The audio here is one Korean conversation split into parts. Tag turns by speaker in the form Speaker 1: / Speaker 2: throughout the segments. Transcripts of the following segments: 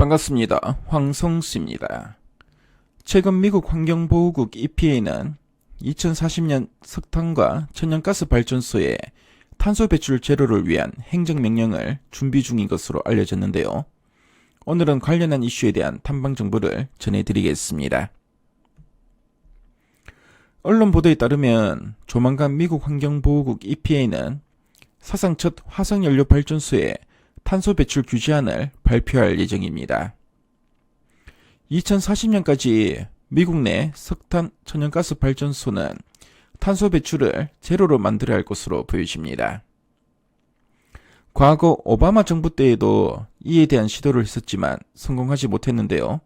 Speaker 1: 반갑습니다. 황성수입니다. 최근 미국 환경보호국 EPA는 2040년 석탄과 천연가스 발전소의 탄소 배출 제로를 위한 행정명령을 준비 중인 것으로 알려졌는데요. 오늘은 관련한 이슈에 대한 탐방 정보를 전해드리겠습니다. 언론 보도에 따르면 조만간 미국 환경보호국 EPA는 사상 첫 화석연료 발전소의 탄소 배출 규제안을 발표할 예정입니다. 2040년까지 미국 내 석탄, 천연가스 발전소는 탄소 배출을 제로로 만들어야 할 것으로 보여집니다. 과거 오바마 정부 때에도 이에 대한 시도를 했었지만 성공하지 못했는데요.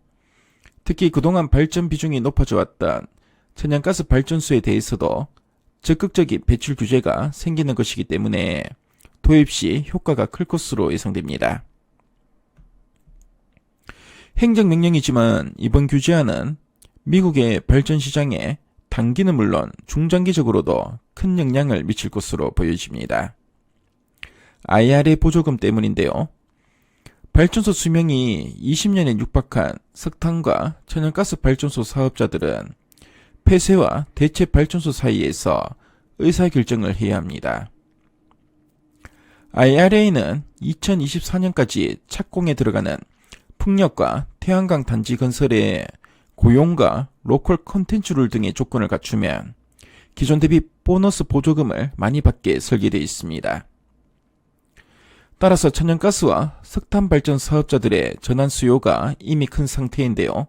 Speaker 1: 특히 그동안 발전 비중이 높아져 왔던 천연가스 발전소에 대해서도 적극적인 배출 규제가 생기는 것이기 때문에 도입 시 효과가 클 것으로 예상됩니다. 행정명령이지만 이번 규제안은 미국의 발전 시장에 단기는 물론 중장기적으로도 큰 영향을 미칠 것으로 보여집니다. IRA 보조금 때문인데요. 발전소 수명이 20년에 육박한 석탄과 천연가스 발전소 사업자들은 폐쇄와 대체 발전소 사이에서 의사결정을 해야 합니다. IRA는 2024년까지 착공에 들어가는 풍력과 태양광 단지 건설에 고용과 로컬 콘텐츠룰 등의 조건을 갖추면 기존 대비 보너스 보조금을 많이 받게 설계되어 있습니다. 따라서 천연가스와 석탄 발전 사업자들의 전환 수요가 이미 큰 상태인데요.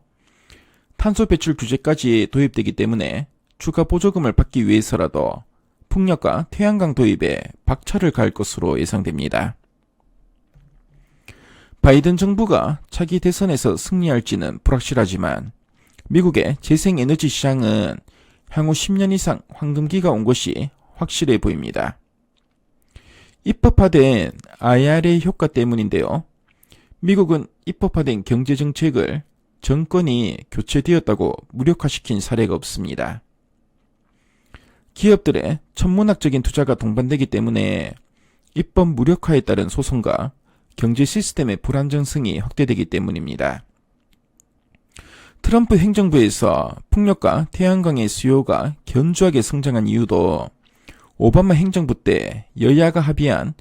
Speaker 1: 탄소 배출 규제까지 도입되기 때문에 추가 보조금을 받기 위해서라도 풍력과 태양광 도입에 박차를 가할 것으로 예상됩니다. 바이든 정부가 차기 대선에서 승리할지는 불확실하지만 미국의 재생에너지 시장은 향후 10년 이상 황금기가 온 것이 확실해 보입니다. 입법화된 IRA 효과 때문인데요. 미국은 입법화된 경제정책을 정권이 교체되었다고 무력화시킨 사례가 없습니다. 기업들의 천문학적인 투자가 동반되기 때문에 입법 무력화에 따른 소송과 경제 시스템의 불안정성이 확대되기 때문입니다. 트럼프 행정부에서 풍력과 태양광의 수요가 견조하게 성장한 이유도 오바마 행정부 때 여야가 합의한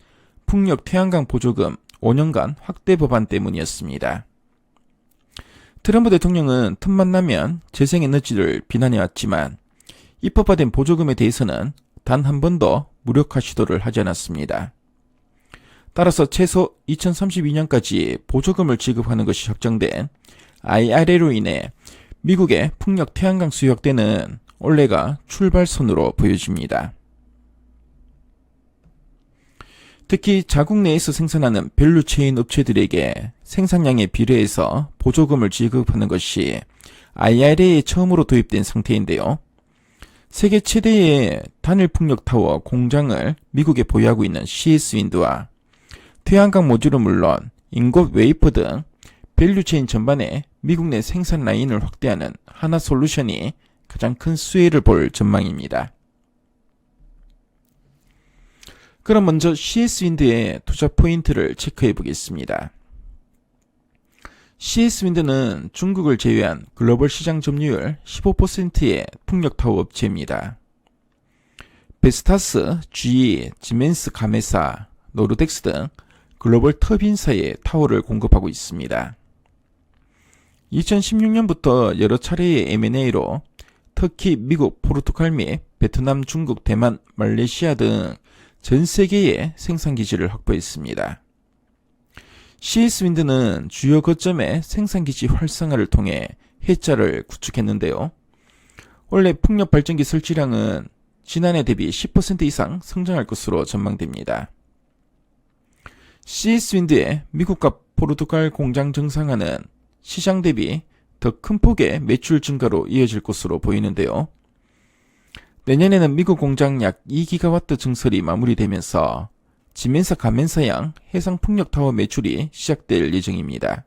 Speaker 1: 풍력 태양광 보조금 5년간 확대 법안 때문이었습니다. 트럼프 대통령은 틈만 나면 재생에너지를 비난해왔지만 입법화된 보조금에 대해서는 단 한 번도 무력화 시도를 하지 않았습니다. 따라서 최소 2032년까지 보조금을 지급하는 것이 확정된 IRA로 인해 미국의 풍력 태양광 수요 확대는 올해가 출발선으로 보여집니다. 특히 자국 내에서 생산하는 밸류체인 업체들에게 생산량에 비례해서 보조금을 지급하는 것이 IRA에 처음으로 도입된 상태인데요. 세계 최대의 단일 풍력 타워 공장을 미국에 보유하고 있는 CS윈드와 태양광 모듈은 물론 인got 웨이퍼 등 밸류체인 전반에 미국 내 생산 라인을 확대하는 하나솔루션이 가장 큰 수혜를 볼 전망입니다. 그럼 먼저 CS윈드의 투자 포인트를 체크해 보겠습니다. CS윈드는 중국을 제외한 글로벌 시장 점유율 15%의 풍력타워 업체입니다. 베스타스, GE, 지멘스 가메사, 노르덱스 등 글로벌 터빈사의 타워를 공급하고 있습니다. 2016년부터 여러 차례의 M&A로 터키, 미국, 포르투갈 및 베트남, 중국, 대만, 말레이시아 등 전 세계의 생산기지를 확보했습니다. CS윈드는 주요 거점의 생산기지 활성화를 통해 해자를 구축했는데요. 원래 풍력 발전기 설치량은 지난해 대비 10% 이상 성장할 것으로 전망됩니다. CS윈드의 미국과 포르투갈 공장 정상화는 시장 대비 더 큰 폭의 매출 증가로 이어질 것으로 보이는데요. 내년에는 미국 공장 약 2기가와트 증설이 마무리되면서 지멘사 가멘사양 해상풍력타워 매출이 시작될 예정입니다.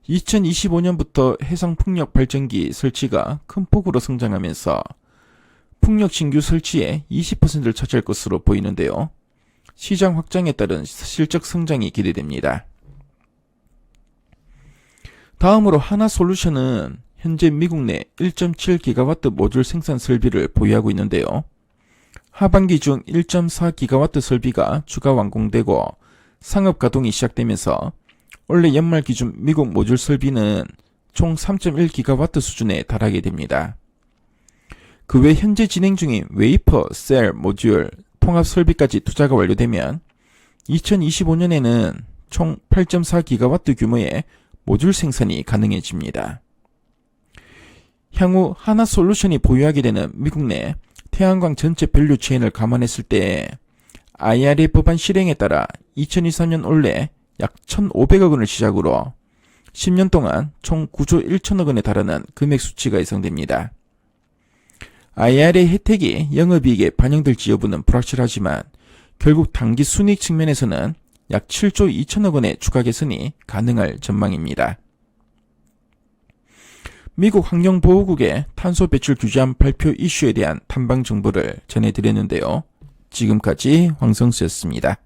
Speaker 1: 2025년부터 해상풍력 발전기 설치가 큰 폭으로 성장하면서 풍력 신규 설치의 20%를 차지할 것으로 보이는데요. 시장 확장에 따른 실적 성장이 기대됩니다. 다음으로 하나솔루션은 현재 미국 내 1.7기가와트 모듈 생산 설비를 보유하고 있는데요. 하반기 중 1.4기가와트 설비가 추가 완공되고 상업 가동이 시작되면서 올해 연말 기준 미국 모듈 설비는 총 3.1기가와트 수준에 달하게 됩니다. 그 외 현재 진행 중인 웨이퍼, 셀, 모듈, 통합 설비까지 투자가 완료되면 2025년에는 총 8.4기가와트 규모의 모듈 생산이 가능해집니다. 향후 하나솔루션이 보유하게 되는 미국 내 태양광 전체 밸류 체인을 감안했을 때 IRA 법안 실행에 따라 2023년 올해 약 1,500억 원을 시작으로 10년 동안 총 9조 1천억 원에 달하는 금액 수치가 예상됩니다. IRA 혜택이 영업이익에 반영될지 여부는 불확실하지만 결국 단기 순이익 측면에서는 약 7조 2천억 원의 추가 개선이 가능할 전망입니다. 미국 환경보호국의 탄소 배출 규제안 발표 이슈에 대한 탐방 정보를 전해드렸는데요. 지금까지 황성수였습니다.